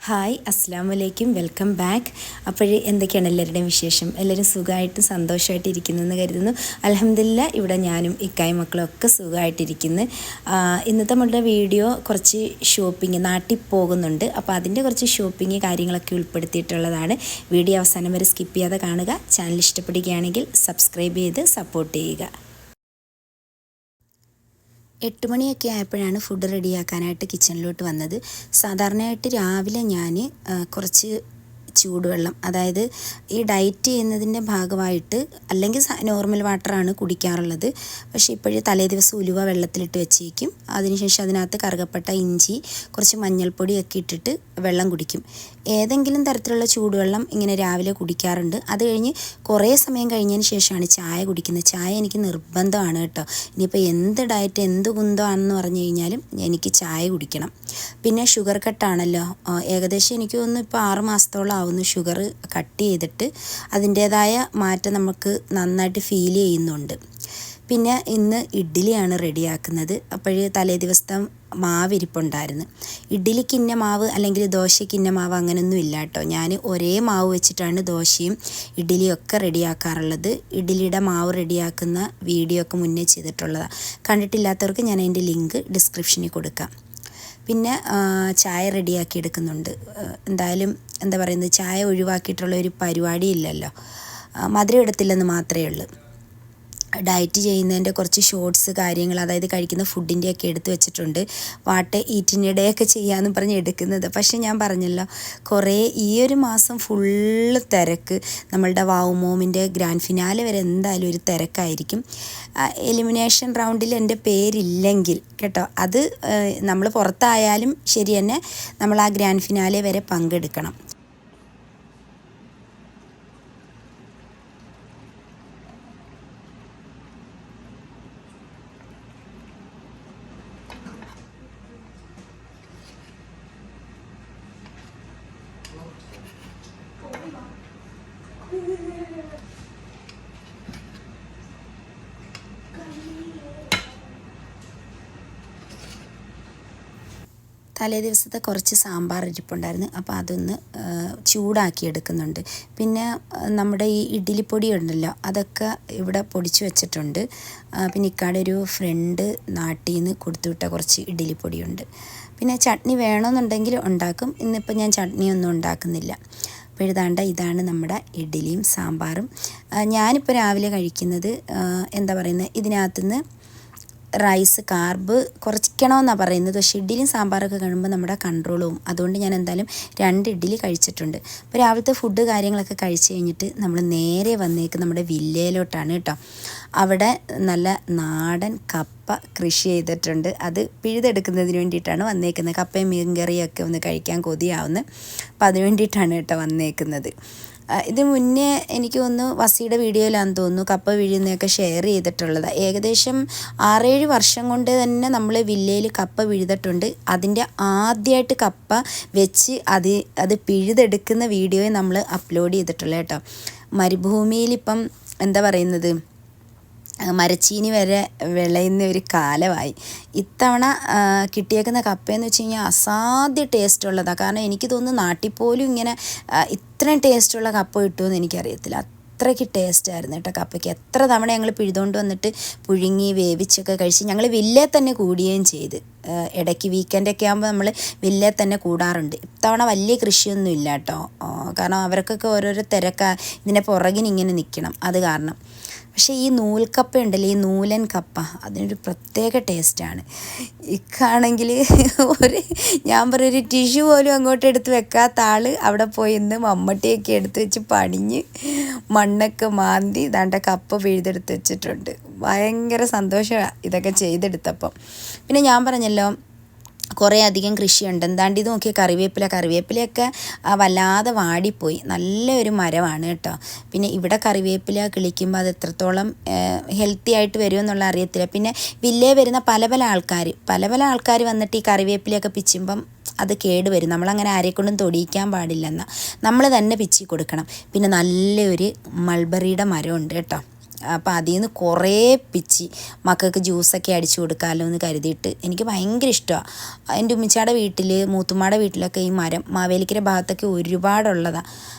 Hi അസ്സലാമു അലൈക്കും welcome back. അപ്പോൾ എന്തൊക്കെയാണ് എല്ലാവരുടെയും വിശേഷം? എല്ലാവരും സുഖമായിട്ടും സന്തോഷമായിട്ട് ഇരിക്കുന്നു എന്ന് കരുതുന്നു. അൽഹംദുലില്ലാ ഇവിടെ ഞാനും ഇക്കായും മക്കളും ഒക്കെ സുഖമായിട്ടിരിക്കുന്നു. ഇന്നത്തെ നമ്മളുടെ വീഡിയോ കുറച്ച് ഷോപ്പിംഗ്, നാട്ടിൽ പോകുന്നുണ്ട്, അപ്പോൾ അതിൻ്റെ കുറച്ച് ഷോപ്പിംഗ് കാര്യങ്ങളൊക്കെ ഉൾപ്പെടുത്തിയിട്ടുള്ളതാണ്. വീഡിയോ അവസാനം വരെ സ്കിപ്പ് ചെയ്യാതെ കാണുക. ചാനൽ ഇഷ്ടപ്പെടുകയാണെങ്കിൽ സബ്സ്ക്രൈബ് ചെയ്ത് സപ്പോർട്ട് ചെയ്യുക. 8 മണിയൊക്കെ ആയപ്പോഴാണ് ഫുഡ് റെഡിയാക്കാനായിട്ട് കിച്ചണിലോട്ട് വന്നത്. സാധാരണയായിട്ട് രാവിലെ ഞാൻ കുറച്ച് ചൂടുവെള്ളം, അതായത് ഈ ഡയറ്റ് ചെയ്യുന്നതിൻ്റെ ഭാഗമായിട്ട് അല്ലെങ്കിൽ നോർമൽ വാട്ടറാണ് കുടിക്കാറുള്ളത്. പക്ഷേ ഇപ്പോഴും തലേ ദിവസം ഉലുവ വെള്ളത്തിലിട്ട് വെച്ചേക്കും. അതിനുശേഷം അതിനകത്ത് കറുകപ്പട്ട, ഇഞ്ചി, കുറച്ച് മഞ്ഞൾപ്പൊടിയൊക്കെ ഇട്ടിട്ട് വെള്ളം കുടിക്കും. ഏതെങ്കിലും തരത്തിലുള്ള ചൂടുവെള്ളം ഇങ്ങനെ രാവിലെ കുടിക്കാറുണ്ട്. അത് കഴിഞ്ഞ് കുറേ സമയം കഴിഞ്ഞതിന് ശേഷമാണ് ചായ കുടിക്കുന്നത്. ചായ എനിക്ക് നിർബന്ധമാണ് കേട്ടോ. ഇനിയിപ്പോൾ എന്ത് ഡയറ്റ്, എന്ത് കുന്തമാണെന്ന് പറഞ്ഞു കഴിഞ്ഞാലും എനിക്ക് ചായ കുടിക്കണം. പിന്നെ ഷുഗർ കട്ടാണല്ലോ, ഏകദേശം എനിക്ക് തോന്നുന്നു ഇപ്പോൾ 6 മാസത്തോളം ആവുന്നു ഷുഗർ കട്ട് ചെയ്തിട്ട്. അതിൻ്റേതായ മാറ്റം നമുക്ക് നന്നായിട്ട് ഫീൽ ചെയ്യുന്നുണ്ട്. പിന്നെ ഇന്ന് ഇഡ്ഡലിയാണ് റെഡിയാക്കുന്നത്. അപ്പോഴേ തലേ ദിവസത്തെ മാവ് ഇരിപ്പുണ്ടായിരുന്നു. ഇഡ്ഡലിക്ക് ഇന്ന മാവ് അല്ലെങ്കിൽ ദോശയ്ക്ക് ഇന്ന മാവ് അങ്ങനെയൊന്നും ഇല്ല കേട്ടോ. ഞാൻ ഒരേ മാവ് വെച്ചിട്ടാണ് ദോശയും ഇഡ്ഡലിയും ഒക്കെ റെഡിയാക്കാറുള്ളത്. ഇഡ്ഡലിയുടെ മാവ് റെഡിയാക്കുന്ന വീഡിയോ ഒക്കെ മുന്നേ ചെയ്തിട്ടുള്ളതാണ്. കണ്ടിട്ടില്ലാത്തവർക്ക് ഞാൻ അതിൻ്റെ ലിങ്ക് ഡിസ്ക്രിപ്ഷനിൽ കൊടുക്കാം. പിന്നെ ചായ റെഡിയാക്കി എടുക്കുന്നുണ്ട്. എന്തായാലും എന്താ പറയുന്നത്, ചായ ഒഴിവാക്കിയിട്ടുള്ള ഒരു പരിപാടിയില്ലല്ലോ. മധുരം എടുത്തില്ലെന്ന് മാത്രമേ ഉള്ളൂ. ഡയറ്റ് ചെയ്യുന്നതിൻ്റെ കുറച്ച് ഷോർട്സ് കാര്യങ്ങൾ, അതായത് കഴിക്കുന്ന ഫുഡിൻ്റെയൊക്കെ എടുത്ത് വെച്ചിട്ടുണ്ട്. വാട്ട് ഈറ്റിനിടെയൊക്കെ ചെയ്യാമെന്ന് പറഞ്ഞ് എടുക്കുന്നത്. പക്ഷേ ഞാൻ പറഞ്ഞല്ലോ, കുറേ ഈ ഒരു മാസം ഫുള്ള് തിരക്ക്. നമ്മളുടെ വാവുമോമിൻ്റെ ഗ്രാൻഡ് ഫിനാലെ വരെ എന്തായാലും ഒരു തിരക്കായിരിക്കും. എലിമിനേഷൻ റൗണ്ടിൽ എൻ്റെ പേരില്ലെങ്കിൽ കേട്ടോ, അത് നമ്മൾ പുറത്തായാലും ശരി തന്നെ നമ്മൾ ആ ഗ്രാൻഡ് ഫിനാലെ വരെ പങ്കെടുക്കണം. തലേ ദിവസത്തെ കുറച്ച് സാമ്പാർ ഇരിപ്പുണ്ടായിരുന്നു, അപ്പോൾ അതൊന്ന് ചൂടാക്കി എടുക്കുന്നുണ്ട്. പിന്നെ നമ്മുടെ ഈ ഇഡ്ഡലിപ്പൊടി ഉണ്ടല്ലോ, അതൊക്കെ ഇവിടെ പൊടിച്ച് വെച്ചിട്ടുണ്ട്. പിന്നെ ഇക്കാടെ ഒരു ഫ്രണ്ട് നാട്ടിൽ നിന്ന് കൊടുത്തുവിട്ട കുറച്ച് ഇഡ്ഡലിപ്പൊടിയുണ്ട്. പിന്നെ ചട്നി വേണമെന്നുണ്ടെങ്കിൽ ഉണ്ടാക്കും. ഇന്നിപ്പോൾ ഞാൻ ചട്നിയൊന്നും ഉണ്ടാക്കുന്നില്ല. അപ്പോൾ ഇതാണ് നമ്മുടെ ഇഡ്ഡലിയും സാമ്പാറും. ഞാനിപ്പോൾ രാവിലെ കഴിക്കുന്നത് എന്താ പറയുന്നത്, ഇതിനകത്തുനിന്ന് റൈസ് കാർബ് കുറയ്ക്കണമെന്നാണ് പറയുന്നത്. പക്ഷേ ഇഡ്ഡലിയും സാമ്പാറൊക്കെ കഴിയുമ്പോൾ നമ്മുടെ കൺട്രോളും, അതുകൊണ്ട് ഞാൻ എന്തായാലും 2 ഇഡ്ഡലി കഴിച്ചിട്ടുണ്ട്. അപ്പോൾ രാവിലത്തെ ഫുഡ് കാര്യങ്ങളൊക്കെ കഴിച്ച് കഴിഞ്ഞിട്ട് നമ്മൾ നേരെ വന്നേക്ക് നമ്മുടെ വില്ലയിലോട്ടാണ് കേട്ടോ. അവിടെ നല്ല നാടൻ കപ്പ കൃഷി ചെയ്തിട്ടുണ്ട്. അത് പിഴുതെടുക്കുന്നതിന് വേണ്ടിയിട്ടാണ് വന്നേക്കുന്നത്. കപ്പയും മീൻകറിയൊക്കെ ഒന്ന് കഴിക്കാൻ കൊതിയാവുന്നു. അപ്പോൾ അതിന് വേണ്ടിയിട്ടാണ് കേട്ടോ വന്നേക്കുന്നത്. ഇത് മുന്നേ എനിക്ക് തോന്നുന്നു വസിയുടെ വീഡിയോയിലാണെന്ന് തോന്നുന്നു കപ്പ പിഴുന്നതൊക്കെ ഷെയർ ചെയ്തിട്ടുള്ളത്. ഏകദേശം 6-7 വർഷം കൊണ്ട് തന്നെ നമ്മൾ വില്ലയിൽ കപ്പ പിഴുതിട്ടുണ്ട്. അതിൻ്റെ ആദ്യമായിട്ട് കപ്പ വെച്ച് അത് പിഴുതെടുക്കുന്ന വീഡിയോയും നമ്മൾ അപ്ലോഡ് ചെയ്തിട്ടുള്ളത് കേട്ടോ. മരുഭൂമിയിലിപ്പം എന്താ പറയുന്നത്, മരച്ചീനി വരെ വിളയുന്ന ഒരു കാലമായി. ഇത്തവണ കിട്ടിയേക്കുന്ന കപ്പയെന്ന് വെച്ച് കഴിഞ്ഞാൽ അസാധ്യ ടേസ്റ്റുള്ളതാണ്. കാരണം എനിക്ക് തോന്നുന്നു നാട്ടിൽ പോലും ഇങ്ങനെ ഇത്രയും ടേസ്റ്റുള്ള കപ്പ കിട്ടുമെന്ന് എനിക്കറിയത്തില്ല. അത്രയ്ക്ക് ടേസ്റ്റായിരുന്നു കേട്ടോ കപ്പയ്ക്ക്. എത്ര തവണ ഞങ്ങൾ പിഴുതുകൊണ്ട് വന്നിട്ട് പുഴുങ്ങി വേവിച്ചൊക്കെ കഴിച്ച് ഞങ്ങൾ വില്ലയിൽ തന്നെ കൂടുകയും ചെയ്ത്. ഇടയ്ക്ക് വീക്കെൻഡൊക്കെ ആകുമ്പോൾ നമ്മൾ വില്ലയിൽ തന്നെ കൂടാറുണ്ട്. ഇത്തവണ വലിയ കൃഷിയൊന്നും ഇല്ല കേട്ടോ. കാരണം അവർക്കൊക്കെ ഓരോരോ തിരക്കാ, ഇതിൻ്റെ പുറകിനിങ്ങനെ നിൽക്കണം, അത് കാരണം. പക്ഷേ ഈ നൂൽക്കപ്പ ഉണ്ടല്ലോ, ഈ നൂലൻ കപ്പ, അതിനൊരു പ്രത്യേക ടേസ്റ്റാണ്. ഇക്കാണെങ്കിൽ ഞാൻ പറയൊരു ടിഷ്യൂ പോലും അങ്ങോട്ട് എടുത്ത് വെക്കാത്ത ആൾ അവിടെ പോയി ഇന്ന് മമ്മട്ടിയൊക്കെ എടുത്ത് വെച്ച് പണിഞ്ഞ് മണ്ണൊക്കെ മാന്തി ദാണ്ട കപ്പ പിഴുതെടുത്ത് വെച്ചിട്ടുണ്ട്. ഭയങ്കര സന്തോഷമാണ് ഇതൊക്കെ ചെയ്തെടുത്തപ്പം. പിന്നെ ഞാൻ പറഞ്ഞല്ലോ കുറേ അധികം കൃഷിയുണ്ട്. എന്താണ്ട് ഇത് നോക്കിയ കറിവേപ്പിലയൊക്കെ വല്ലാതെ വാടിപ്പോയി. നല്ലൊരു മരമാണ് കേട്ടോ. പിന്നെ ഇവിടെ കറിവേപ്പില കിളിക്കുമ്പോൾ അത് എത്രത്തോളം ഹെൽത്തി ആയിട്ട് വരുമെന്നുള്ള അറിയത്തില്ല. പിന്നെ വില്ലേ വരുന്ന പല ആൾക്കാർ വന്നിട്ട് ഈ കറിവേപ്പിലയൊക്കെ പിച്ചുമ്പം അത് കേടുവരും. നമ്മളങ്ങനെ ആരെക്കൊണ്ടും തൊടിയിക്കാൻ പാടില്ലെന്ന, നമ്മൾ തന്നെ പിച്ചി കൊടുക്കണം. പിന്നെ നല്ലൊരു മൾബറിയുടെ മരമുണ്ട് കേട്ടോ. അപ്പോൾ അതിൽ നിന്ന് കുറേ പിച്ചി മക്കൾക്ക് ജ്യൂസൊക്കെ അടിച്ചു കൊടുക്കാമല്ലോ എന്ന് കരുതിയിട്ട് എനിക്ക് ഭയങ്കര ഇഷ്ടമാണ്. എൻ്റെ ഉമ്മിച്ചാടെ വീട്ടിൽ മൂത്തുമ്മാടെ വീട്ടിലൊക്കെ ഈ മരം മാവേലിക്കര ഭാഗത്തൊക്കെ ഒരുപാടുള്ളതാണ്.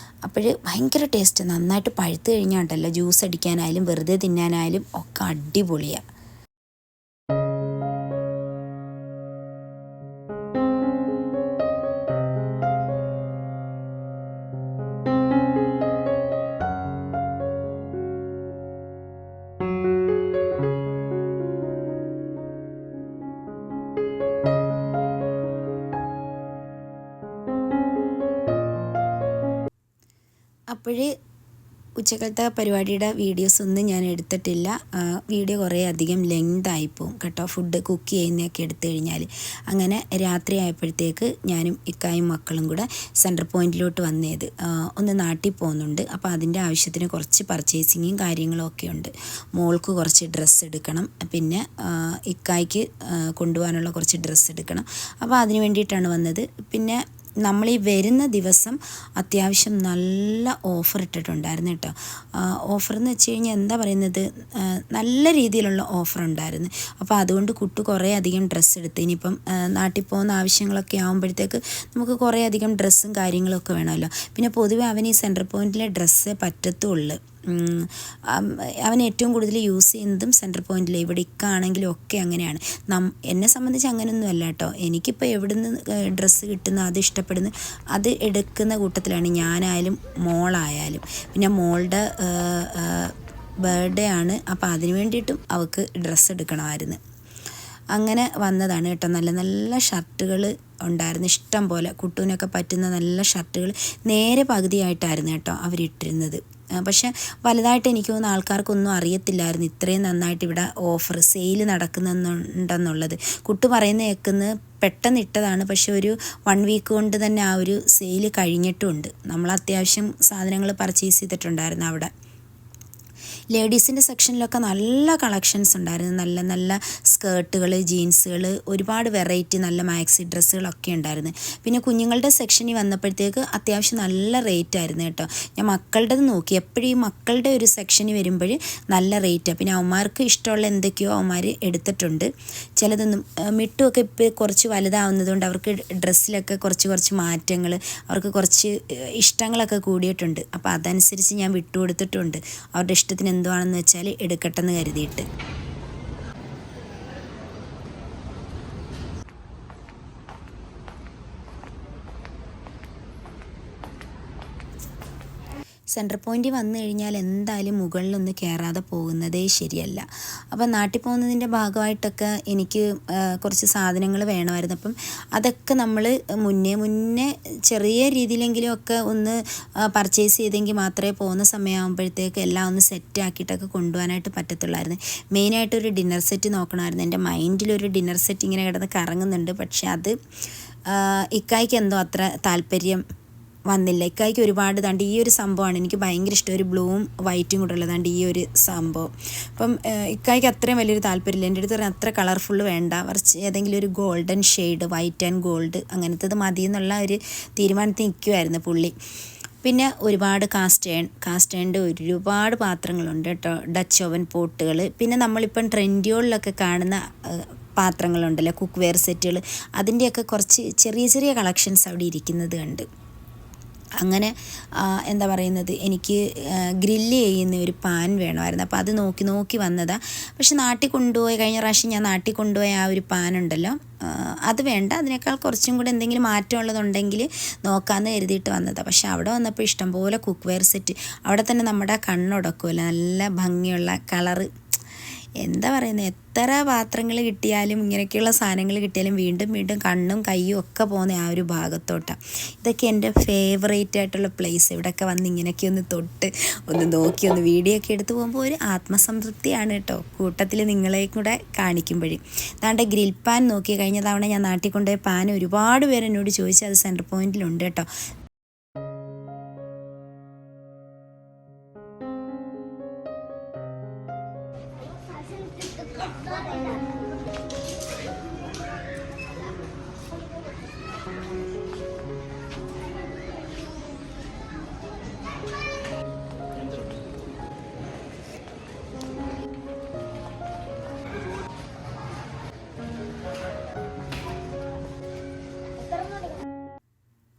അപ്പോൾ ഭയങ്കര ടേസ്റ്റ്, നന്നായിട്ട് പഴുത്ത് കഴിഞ്ഞാണ്ടല്ലോ ജ്യൂസ് അടിക്കാനായാലും വെറുതെ തിന്നാനായാലും ഒക്കെ അടിപൊളിയാണ്. അപ്പോഴേ ഉച്ചക്കലത്തെ പരിപാടിയുടെ വീഡിയോസൊന്നും ഞാൻ എടുത്തിട്ടില്ല. വീഡിയോ കുറേ അധികം ലെങ്തായിപ്പോവും കേട്ടോ, ഫുഡ് കുക്ക് ചെയ്യുന്നതൊക്കെ എടുത്തു കഴിഞ്ഞാൽ. അങ്ങനെ രാത്രി ആയപ്പോഴത്തേക്ക് ഞാനും ഇക്കായും മക്കളും കൂടെ സെൻറ്റർ പോയിൻറ്റിലോട്ട് വന്നത്. ഒന്ന് നാട്ടിൽ പോകുന്നുണ്ട്. അപ്പോൾ അതിൻ്റെ ആവശ്യത്തിന് കുറച്ച് പർച്ചേസിങ്ങും കാര്യങ്ങളും ഒക്കെ ഉണ്ട്. മോൾക്ക് കുറച്ച് ഡ്രസ്സ് എടുക്കണം, പിന്നെ ഇക്കായ്ക്ക് കൊണ്ടുപോകാനുള്ള കുറച്ച് ഡ്രസ്സ് എടുക്കണം. അപ്പോൾ അതിന് വേണ്ടിയിട്ടാണ് വന്നത്. പിന്നെ നമ്മൾ ഈ വരുന്ന ദിവസം അത്യാവശ്യം നല്ല ഓഫർ ഇട്ടിട്ടുണ്ടായിരുന്നു കേട്ടോ. ഓഫർ എന്ന് വെച്ച് കഴിഞ്ഞാൽ എന്താ പറയുന്നത്, നല്ല രീതിയിലുള്ള ഓഫർ ഉണ്ടായിരുന്നു. അപ്പോൾ അതുകൊണ്ട് കുട്ടു കുറേ അധികം ഡ്രസ്സ് എടുത്ത്, ഇനിയിപ്പം നാട്ടിൽ പോകുന്ന ആവശ്യങ്ങളൊക്കെ ആകുമ്പോഴത്തേക്ക് നമുക്ക് കുറേ അധികം ഡ്രസ്സും കാര്യങ്ങളൊക്കെ വേണമല്ലോ. പിന്നെ പൊതുവെ അവന് ഈ സെൻറ്റർ പോയിൻറ്റിലെ ഡ്രസ്സേ പറ്റത്തുള്ളൂ. അവൻ ഏറ്റവും കൂടുതൽ യൂസ് ചെയ്യുന്നതും സെൻറ്റർ പോയിൻറ്റിൽ, ഇവിടെ ഇക്കാണെങ്കിലും ഒക്കെ അങ്ങനെയാണ്. എന്നെ സംബന്ധിച്ച് അങ്ങനെയൊന്നും അല്ല കേട്ടോ. എനിക്കിപ്പോൾ എവിടെ നിന്ന് ഡ്രസ്സ് കിട്ടുന്ന അത് ഇഷ്ടപ്പെടുന്ന അത് എടുക്കുന്ന കൂട്ടത്തിലാണ് ഞാനായാലും മോളായാലും. പിന്നെ മോളുടെ ബർത്ത്ഡേ ആണ്, അപ്പോൾ അതിന് വേണ്ടിയിട്ടും അവൾക്ക് ഡ്രസ്സ് എടുക്കണമായിരുന്നു. അങ്ങനെ വന്നതാണ് കേട്ടോ. നല്ല നല്ല ഷർട്ടുകൾ ഉണ്ടായിരുന്നു ഇഷ്ടം പോലെ, കുട്ടൂനൊക്കെ പറ്റുന്ന നല്ല ഷർട്ടുകൾ നേരെ പകുതിയായിട്ടായിരുന്നു കേട്ടോ അവരിട്ടിരുന്നത്. പക്ഷെ വലുതായിട്ട് എനിക്ക് തോന്നുന്ന ആൾക്കാർക്കൊന്നും അറിയത്തില്ലായിരുന്നു ഇത്രയും നന്നായിട്ട് ഇവിടെ ഓഫർ സെയിൽ നടക്കുന്നുണ്ടെന്നുള്ളത്. കുട്ടു പറയുന്ന കേൾക്കുന്നത് പെട്ടെന്ന് ഇട്ടതാണ്, പക്ഷെ ഒരു 1 വീക്ക് കൊണ്ട് തന്നെ ആ ഒരു സെയിൽ കഴിഞ്ഞിട്ടുമുണ്ട്. നമ്മൾ അത്യാവശ്യം സാധനങ്ങൾ പർച്ചേസ് ചെയ്തിട്ടുണ്ടായിരുന്നു അവിടെ. ലേഡീസിൻ്റെ സെക്ഷനിലൊക്കെ നല്ല കളക്ഷൻസ് ഉണ്ടായിരുന്നു. നല്ല നല്ല സ്കേർട്ടുകൾ, ജീൻസുകൾ, ഒരുപാട് വെറൈറ്റി നല്ല മാക്സി ഡ്രസ്സുകളൊക്കെ ഉണ്ടായിരുന്നു. പിന്നെ കുഞ്ഞുങ്ങളുടെ സെക്ഷനിൽ വന്നപ്പോഴത്തേക്ക് അത്യാവശ്യം നല്ല റേറ്റ് ആയിരുന്നു കേട്ടോ. ഞാൻ മക്കളുടേത് നോക്കി, എപ്പോഴും ഈ മക്കളുടെ ഒരു സെക്ഷനിൽ വരുമ്പോൾ നല്ല റേറ്റാണ്. പിന്നെ അവന്മാർക്ക് ഇഷ്ടമുള്ള എന്തൊക്കെയോ അവന്മാർ എടുത്തിട്ടുണ്ട്. ചിലതൊന്നും മിട്ടുമൊക്കെ ഇപ്പോൾ കുറച്ച് വലുതാവുന്നതുകൊണ്ട് അവർക്ക് ഡ്രസ്സിലൊക്കെ കുറച്ച് മാറ്റങ്ങൾ, അവർക്ക് കുറച്ച് ഇഷ്ടങ്ങളൊക്കെ കൂടിയിട്ടുണ്ട്. അപ്പോൾ അതനുസരിച്ച് ഞാൻ വിട്ടുകൊടുത്തിട്ടുണ്ട്. അവരുടെ ഇഷ്ടത്തിന് എന്തുവാണെന്ന് വെച്ചാൽ എടുക്കട്ടെന്ന് കരുതിയിട്ട്. സെൻറ്റർ പോയിൻറ്റിൽ വന്നു കഴിഞ്ഞാൽ എന്തായാലും മുകളിലൊന്ന് കയറാതെ പോകുന്നതേ ശരിയല്ല. അപ്പം നാട്ടിൽ പോകുന്നതിൻ്റെ ഭാഗമായിട്ടൊക്കെ എനിക്ക് കുറച്ച് സാധനങ്ങൾ വേണമായിരുന്നു. അപ്പം അതൊക്കെ നമ്മൾ മുന്നേ ചെറിയ രീതിയിലെങ്കിലും ഒക്കെ ഒന്ന് പർച്ചേസ് ചെയ്തെങ്കിൽ മാത്രമേ പോകുന്ന സമയമാകുമ്പോഴത്തേക്ക് എല്ലാം ഒന്ന് സെറ്റാക്കിയിട്ടൊക്കെ കൊണ്ടുപോകാനായിട്ട് പറ്റത്തുള്ളായിരുന്നു. മെയിനായിട്ടൊരു ഡിന്നർ സെറ്റ് നോക്കണമായിരുന്നു. എൻ്റെ മൈൻഡിലൊരു ഡിന്നർ സെറ്റ് ഇങ്ങനെ കിടന്ന് കറങ്ങുന്നുണ്ട്. പക്ഷെ അത് ഇക്കായ്ക്ക് എന്തോ അത്ര താല്പര്യം വന്നില്ല. ഇക്കായ്ക്ക് ഒരുപാട് ഈ ഒരു സംഭവമാണ് എനിക്ക് ഭയങ്കര ഇഷ്ടം, ഒരു ബ്ലൂവും വൈറ്റും കൂടെ ഉള്ളതാണ്ട് ഈ ഒരു സംഭവം. അപ്പം ഇക്കായ്ക്ക് അത്രയും വലിയൊരു താല്പര്യമില്ല. എൻ്റെ അടുത്ത് പറഞ്ഞാൽ അത്ര കളർഫുള്ള് വേണ്ട, കുറച്ച് ഏതെങ്കിലും ഒരു golden shade, white and gold അങ്ങനത്തത് മതി എന്നുള്ള ഒരു തീരുമാനത്തിൽ നിൽക്കുമായിരുന്നു പുള്ളി. പിന്നെ ഒരുപാട് കാസ്റ്റേണിൻ്റെ ഒരുപാട് പാത്രങ്ങളുണ്ട് കേട്ടോ, ഡച്ച് ഓവൻ പോട്ടുകൾ. പിന്നെ നമ്മളിപ്പം ട്രെൻഡുകളിലൊക്കെ കാണുന്ന പാത്രങ്ങളുണ്ടല്ലോ, കുക്ക് വെയർ സെറ്റുകൾ, അതിൻ്റെയൊക്കെ കുറച്ച് ചെറിയ കളക്ഷൻസ് അവിടെ ഇരിക്കുന്നത് കണ്ട്. അങ്ങനെ എന്താ പറയുന്നത്, എനിക്ക് ഗ്രില്ല് ചെയ്യുന്ന ഒരു പാൻ വേണമായിരുന്നു. അപ്പോൾ അത് നോക്കി വന്നതാണ്. പക്ഷെ കഴിഞ്ഞ പ്രാവശ്യം ഞാൻ നാട്ടിൽ കൊണ്ടുപോയ ആ ഒരു പാൻ ഉണ്ടല്ലോ, അത് വേണ്ട, അതിനേക്കാൾ കുറച്ചും കൂടെ എന്തെങ്കിലും മാറ്റമുള്ളതുണ്ടെങ്കിൽ നോക്കാമെന്ന് കരുതിയിട്ട് വന്നതാണ്. പക്ഷെ അവിടെ വന്നപ്പോൾ ഇഷ്ടംപോലെ കുക്ക് വെയർ സെറ്റ്, അവിടെ തന്നെ നമ്മുടെ കണ്ണുടക്കുമല്ലോ, നല്ല ഭംഗിയുള്ള കളറ്. എന്താ പറയുന്നത്, എത്ര പാത്രങ്ങൾ കിട്ടിയാലും ഇങ്ങനെയൊക്കെയുള്ള സാധനങ്ങൾ കിട്ടിയാലും വീണ്ടും കണ്ണും കയ്യും ഒക്കെ പോകുന്ന ആ ഒരു ഭാഗത്തോട്ടാണ്. ഇതൊക്കെ എൻ്റെ ഫേവറേറ്റ് ആയിട്ടുള്ള പ്ലേസ്. ഇവിടെയൊക്കെ വന്ന് ഇങ്ങനെയൊക്കെ ഒന്ന് തൊട്ട് ഒന്ന് നോക്കി ഒന്ന് വീഡിയോ ഒക്കെ എടുത്ത് പോകുമ്പോൾ ഒരു ആത്മസംതൃപ്തിയാണ് കേട്ടോ, കൂട്ടത്തിൽ നിങ്ങളെ കൂടെ കാണിക്കുമ്പോഴും. അതാണ്ട് ഗ്രിൽ പാൻ നോക്കി, കഴിഞ്ഞ തവണ ഞാൻ നാട്ടിൽ കൊണ്ടുപോയ പാൻ ഒരുപാട് പേര് എന്നോട് ചോദിച്ചു, അത് സെൻറ്റർ പോയിൻറ്റിലുണ്ട് കേട്ടോ.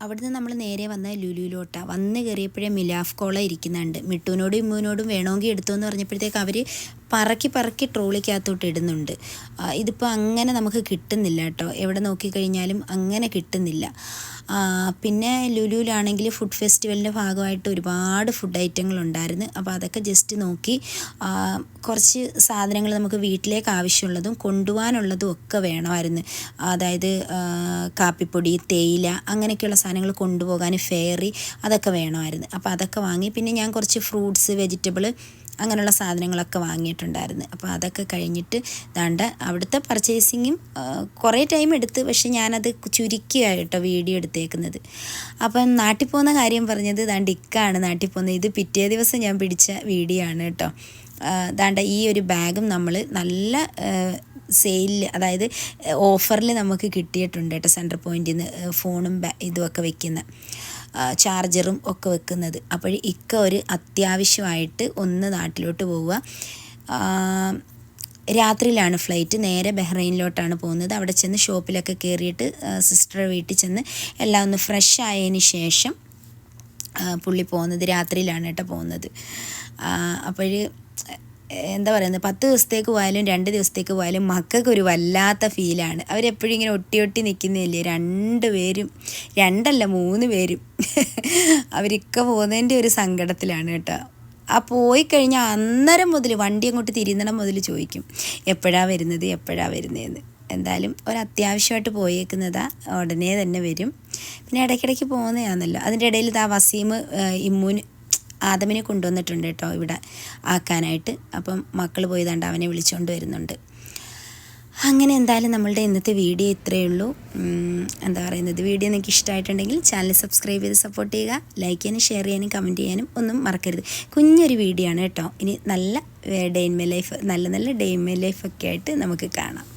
അവിടുന്ന് നമ്മൾ നേരെ വന്ന ലുലുവിലോട്ടാണ്. വന്ന് കയറിയപ്പോഴേ മിലാഫ് കോള ഇരിക്കുന്നുണ്ട്. മിട്ടുവിനോടും ഇമ്മുവിനോടും വേണമെങ്കിൽ എടുത്തോ എന്ന് പറഞ്ഞപ്പോഴത്തേക്ക് അവർ പറക്കി ട്രോളിക്കകത്തോട്ട് ഇടുന്നുണ്ട്. ഇതിപ്പോൾ അങ്ങനെ നമുക്ക് കിട്ടുന്നില്ല കേട്ടോ, എവിടെ നോക്കിക്കഴിഞ്ഞാലും അങ്ങനെ കിട്ടുന്നില്ല. പിന്നെ ലുലുവിലാണെങ്കിൽ ഫുഡ് ഫെസ്റ്റിവലിൻ്റെ ഭാഗമായിട്ട് ഒരുപാട് ഫുഡ് ഐറ്റങ്ങളുണ്ടായിരുന്നു. അപ്പോൾ അതൊക്കെ ജസ്റ്റ് നോക്കി കുറച്ച് സാധനങ്ങൾ നമുക്ക് വീട്ടിലേക്ക് ആവശ്യമുള്ളതും കൊണ്ടുപോകാനുള്ളതും ഒക്കെ വേണമായിരുന്നു. അതായത് കാപ്പിപ്പൊടി, തേയില അങ്ങനെയൊക്കെയുള്ള സാധനങ്ങൾ കൊണ്ടുപോകാൻ ഫെയറി അതൊക്കെ വേണമായിരുന്നു. അപ്പോൾ അതൊക്കെ വാങ്ങി. പിന്നെ ഞാൻ കുറച്ച് ഫ്രൂട്ട്സ്, വെജിറ്റബിൾ അങ്ങനെയുള്ള സാധനങ്ങളൊക്കെ വാങ്ങിയിട്ടുണ്ടായിരുന്നു. അപ്പോൾ അതൊക്കെ കഴിഞ്ഞിട്ട് ദാണ്ട് അവിടുത്തെ പർച്ചേസിങ്ങും കുറേ ടൈം എടുത്ത്, പക്ഷെ ഞാനത് ചുരുക്കിയാണ് കേട്ടോ വീഡിയോ എടുത്തേക്കുന്നത്. അപ്പം നാട്ടിൽ പോകുന്ന കാര്യം പറഞ്ഞത് ദാണ്ട് ഇക്കാണ് നാട്ടിൽ പോകുന്നത്. ഇത് പിറ്റേ ദിവസം ഞാൻ പിടിച്ച വീഡിയോ ആണ് കേട്ടോ. ദാണ്ട ഈ ഒരു ബാഗും നമ്മൾ നല്ല സെയിലിൽ, അതായത് ഓഫറിൽ നമുക്ക് കിട്ടിയിട്ടുണ്ട് കേട്ടോ. സെൻട്രൽ പോയിൻറ്റിൽ നിന്ന് ഫോണും ഇതുമൊക്കെ വെക്കുന്ന ചാർജറും ഒക്കെ വെക്കുന്നത്. അപ്പോൾ ഇക്ക ഒരു അത്യാവശ്യമായിട്ട് ഒന്ന് നാട്ടിലോട്ട് പോവുക. രാത്രിയിലാണ് ഫ്ലൈറ്റ്, നേരെ ബഹ്റൈനിലോട്ടാണ് പോകുന്നത്. അവിടെ ചെന്ന് ഷോപ്പിലൊക്കെ കയറിയിട്ട് സിസ്റ്ററുടെ വീട്ടിൽ ചെന്ന് എല്ലാം ഒന്ന് ഫ്രഷ് ആയതിന് ശേഷം പുള്ളി പോകുന്നത്. രാത്രിയിലാണ് കേട്ടോ പോകുന്നത്. അപ്പോൾ എന്താ പറയുന്നത്, 10 ദിവസത്തേക്ക് പോയാലും 2 ദിവസത്തേക്ക് പോയാലും മക്കൾക്കൊരു വല്ലാത്ത ഫീലാണ്. അവരെപ്പോഴും ഇങ്ങനെ ഒട്ടി നിൽക്കുന്നില്ലേ, 2 പേരും, 2 അല്ല 3 പേരും അവരൊക്കെ പോകുന്നതിൻ്റെ ഒരു സങ്കടത്തിലാണ് കേട്ടോ. പോയി കഴിഞ്ഞാൽ അന്നേരം മുതൽ വണ്ടി അങ്ങോട്ട് തിരിയുന്നിടം മുതൽ ചോദിക്കും എപ്പോഴാണ് വരുന്നതെന്ന്. എന്തായാലും ഒരു അത്യാവശ്യമായിട്ട് പോയേക്കുന്നതാ, ഉടനെ തന്നെ വരും. പിന്നെ ഇടയ്ക്കിടയ്ക്ക് പോകുന്നതാണല്ലോ. അതിൻ്റെ ഇടയിൽ വസീം ഇമ്മൂന് ആദമിനെ കൊണ്ടുവന്നിട്ടുണ്ട് കേട്ടോ ഇവിടെ ആക്കാനായിട്ട്. അപ്പം മക്കൾ പോയി ദാണ്ട് അവനെ വിളിച്ചുകൊണ്ട് വരുന്നുണ്ട്. അങ്ങനെ എന്തായാലും നമ്മളുടെ ഇന്നത്തെ വീഡിയോ ഇത്രയേ ഉള്ളൂ. എന്താ പറയുന്നത്, വീഡിയോ നിങ്ങൾക്ക് ഇഷ്ടമായിട്ടുണ്ടെങ്കിൽ ചാനൽ സബ്സ്ക്രൈബ് ചെയ്ത് സപ്പോർട്ട് ചെയ്യുക. ലൈക്ക് ചെയ്യാനും ഷെയർ ചെയ്യാനും കമൻറ്റ് ചെയ്യാനും ഒന്നും മറക്കരുത്. കുഞ്ഞൊരു വീഡിയോ ആണ് കേട്ടോ. ഇനി നല്ല ഡേ ഇൻ മൈ ലൈഫ്, നല്ല ഡേ ഇൻ മൈ ലൈഫ് ഒക്കെ ആയിട്ട് നമുക്ക് കാണാം.